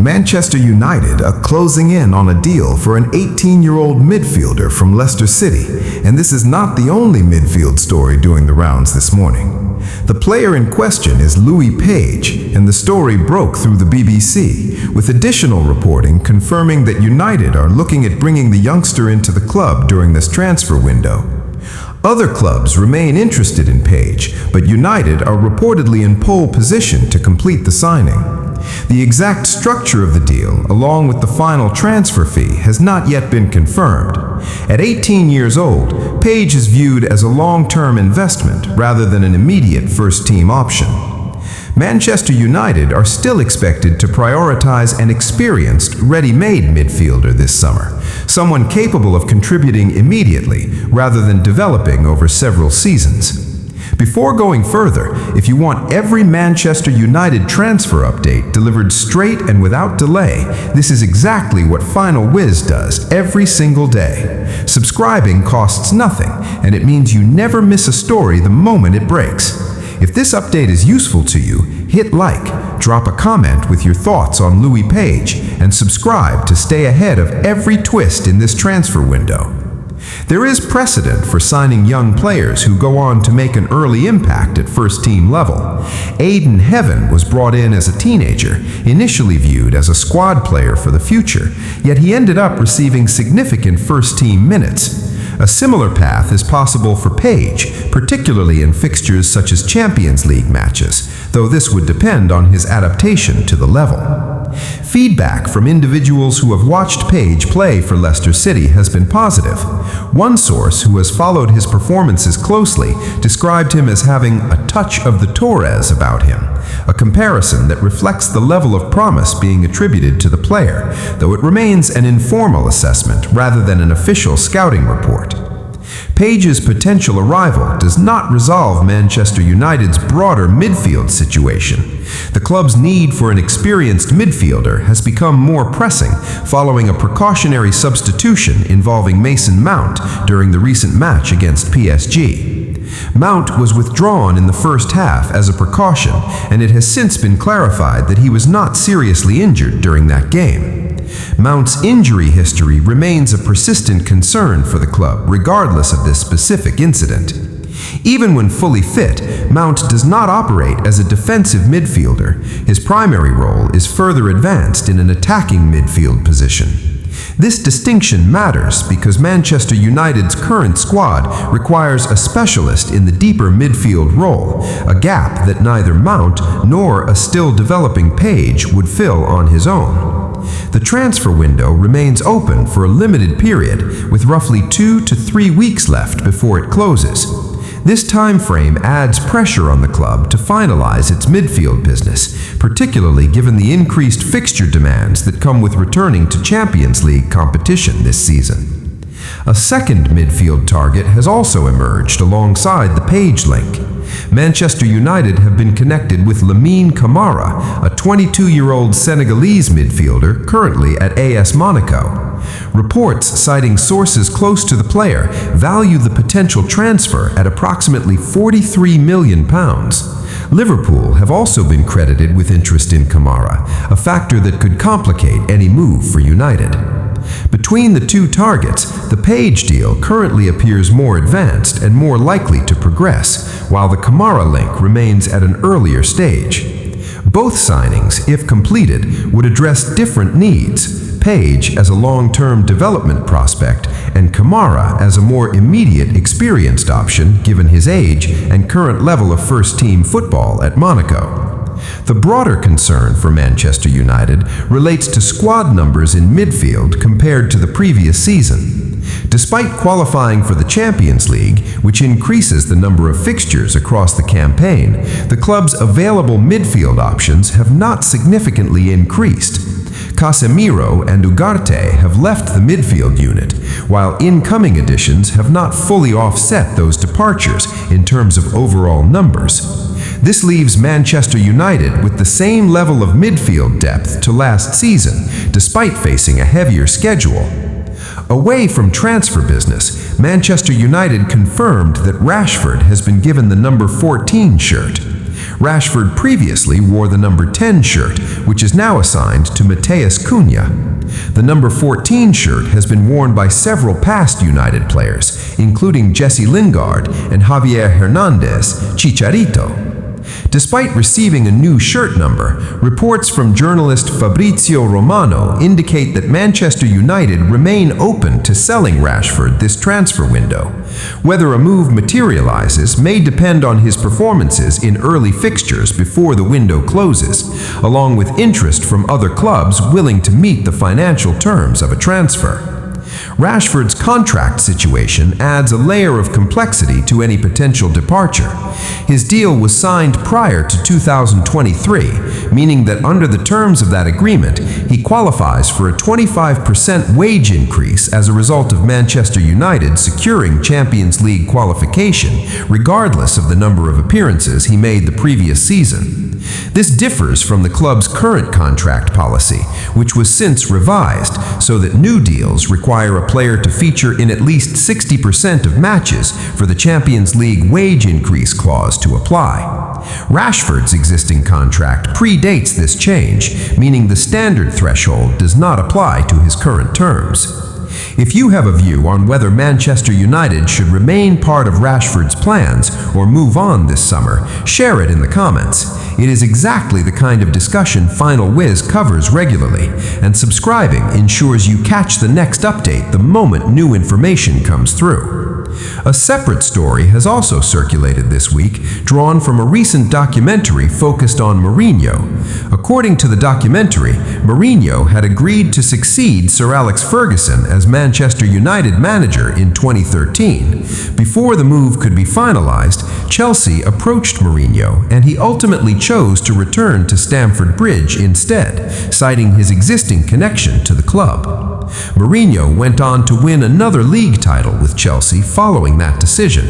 Manchester United are closing in on a deal for an 18-year-old midfielder from Leicester City, and this is not the only midfield story doing the rounds this morning. The player in question is Louis Page, and the story broke through the BBC, with additional reporting confirming that United are looking at bringing the youngster into the club during this transfer window. Other clubs remain interested in Page, but United are reportedly in pole position to complete the signing. The exact structure of the deal, along with the final transfer fee, has not yet been confirmed. At 18 years old, Page is viewed as a long-term investment rather than an immediate first-team option. Manchester United are still expected to prioritize an experienced, ready-made midfielder this summer, someone capable of contributing immediately rather than developing over several seasons. Before going further, if you want every Manchester United transfer update delivered straight and without delay, this is exactly what Final Whiz does every single day. Subscribing costs nothing, and it means you never miss a story the moment it breaks. If this update is useful to you, hit like, drop a comment with your thoughts on Louis Page, and subscribe to stay ahead of every twist in this transfer window. There is precedent for signing young players who go on to make an early impact at first-team level. Aiden Heaven was brought in as a teenager, initially viewed as a squad player for the future, yet he ended up receiving significant first-team minutes. A similar path is possible for Page, particularly in fixtures such as Champions League matches, though this would depend on his adaptation to the level. Feedback from individuals who have watched Page play for Leicester City has been positive. One source who has followed his performances closely described him as having a touch of the Torres about him, a comparison that reflects the level of promise being attributed to the player, though it remains an informal assessment rather than an official scouting report. Page's potential arrival does not resolve Manchester United's broader midfield situation. The club's need for an experienced midfielder has become more pressing following a precautionary substitution involving Mason Mount during the recent match against PSG. Mount was withdrawn in the first half as a precaution, and it has since been clarified that he was not seriously injured during that game. Mount's injury history remains a persistent concern for the club, regardless of this specific incident. Even when fully fit, Mount does not operate as a defensive midfielder. His primary role is further advanced in an attacking midfield position. This distinction matters because Manchester United's current squad requires a specialist in the deeper midfield role, a gap that neither Mount nor a still developing Page would fill on his own. The transfer window remains open for a limited period, with roughly 2 to 3 weeks left before it closes. This time frame adds pressure on the club to finalize its midfield business, particularly given the increased fixture demands that come with returning to Champions League competition this season. A second midfield target has also emerged alongside the Page link. Manchester United have been connected with Lamine Camara, a 22-year-old Senegalese midfielder currently at AS Monaco. Reports citing sources close to the player value the potential transfer at approximately £43 million. Liverpool have also been credited with interest in Camara, a factor that could complicate any move for United. Between the two targets, the Page deal currently appears more advanced and more likely to progress, while the Camara link remains at an earlier stage. Both signings, if completed, would address different needs: Page as a long-term development prospect, and Camara as a more immediate experienced option given his age and current level of first-team football at Monaco. The broader concern for Manchester United relates to squad numbers in midfield compared to the previous season. Despite qualifying for the Champions League, which increases the number of fixtures across the campaign, the club's available midfield options have not significantly increased. Casemiro and Ugarte have left the midfield unit, while incoming additions have not fully offset those departures in terms of overall numbers. This leaves Manchester United with the same level of midfield depth to last season, despite facing a heavier schedule. Away from transfer business, Manchester United confirmed that Rashford has been given the number 14 shirt. Rashford previously wore the number 10 shirt, which is now assigned to Matheus Cunha. The number 14 shirt has been worn by several past United players, including Jesse Lingard and Javier Hernandez Chicharito. Despite receiving a new shirt number, reports from journalist Fabrizio Romano indicate that Manchester United remain open to selling Rashford this transfer window. Whether a move materializes may depend on his performances in early fixtures before the window closes, along with interest from other clubs willing to meet the financial terms of a transfer. Rashford's contract situation adds a layer of complexity to any potential departure. His deal was signed prior to 2023, meaning that under the terms of that agreement, he qualifies for a 25% wage increase as a result of Manchester United securing Champions League qualification, regardless of the number of appearances he made the previous season. This differs from the club's current contract policy, which was since revised so that new deals require a player to feature in at least 60% of matches for the Champions League wage increase clause to apply. Rashford's existing contract predates this change, meaning the standard threshold does not apply to his current terms. If you have a view on whether Manchester United should remain part of Rashford's plans or move on this summer, share it in the comments. It is exactly the kind of discussion Final Whiz covers regularly, and subscribing ensures you catch the next update the moment new information comes through. A separate story has also circulated this week, drawn from a recent documentary focused on Mourinho. According to the documentary, Mourinho had agreed to succeed Sir Alex Ferguson as Manchester United manager in 2013. Before the move could be finalized, Chelsea approached Mourinho, and he ultimately chose to return to Stamford Bridge instead, citing his existing connection to the club. Mourinho went on to win another league title with Chelsea following that decision.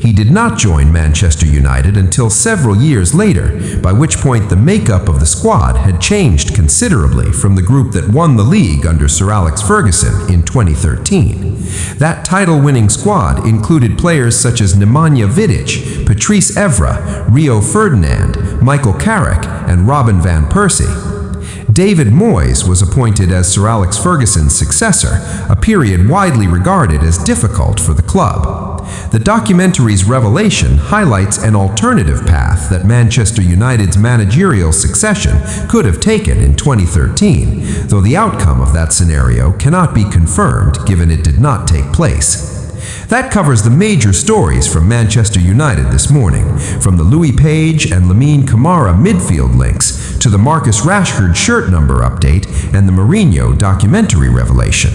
He did not join Manchester United until several years later, by which point the makeup of the squad had changed considerably from the group that won the league under Sir Alex Ferguson in 2013. That title-winning squad included players such as Nemanja Vidic, Patrice Evra, Rio Ferdinand, Michael Carrick, and Robin van Persie. David Moyes was appointed as Sir Alex Ferguson's successor, a period widely regarded as difficult for the club. The documentary's revelation highlights an alternative path that Manchester United's managerial succession could have taken in 2013, though the outcome of that scenario cannot be confirmed given it did not take place. That covers the major stories from Manchester United this morning, from the Louis Page and Lamine Camara midfield links to the Marcus Rashford shirt number update and the Mourinho documentary revelation.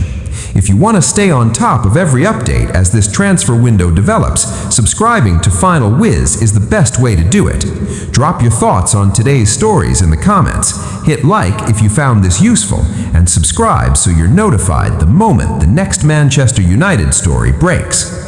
If you want to stay on top of every update as this transfer window develops, subscribing to Final Whiz is the best way to do it. Drop your thoughts on today's stories in the comments, hit like if you found this useful, and subscribe so you're notified the moment the next Manchester United story breaks.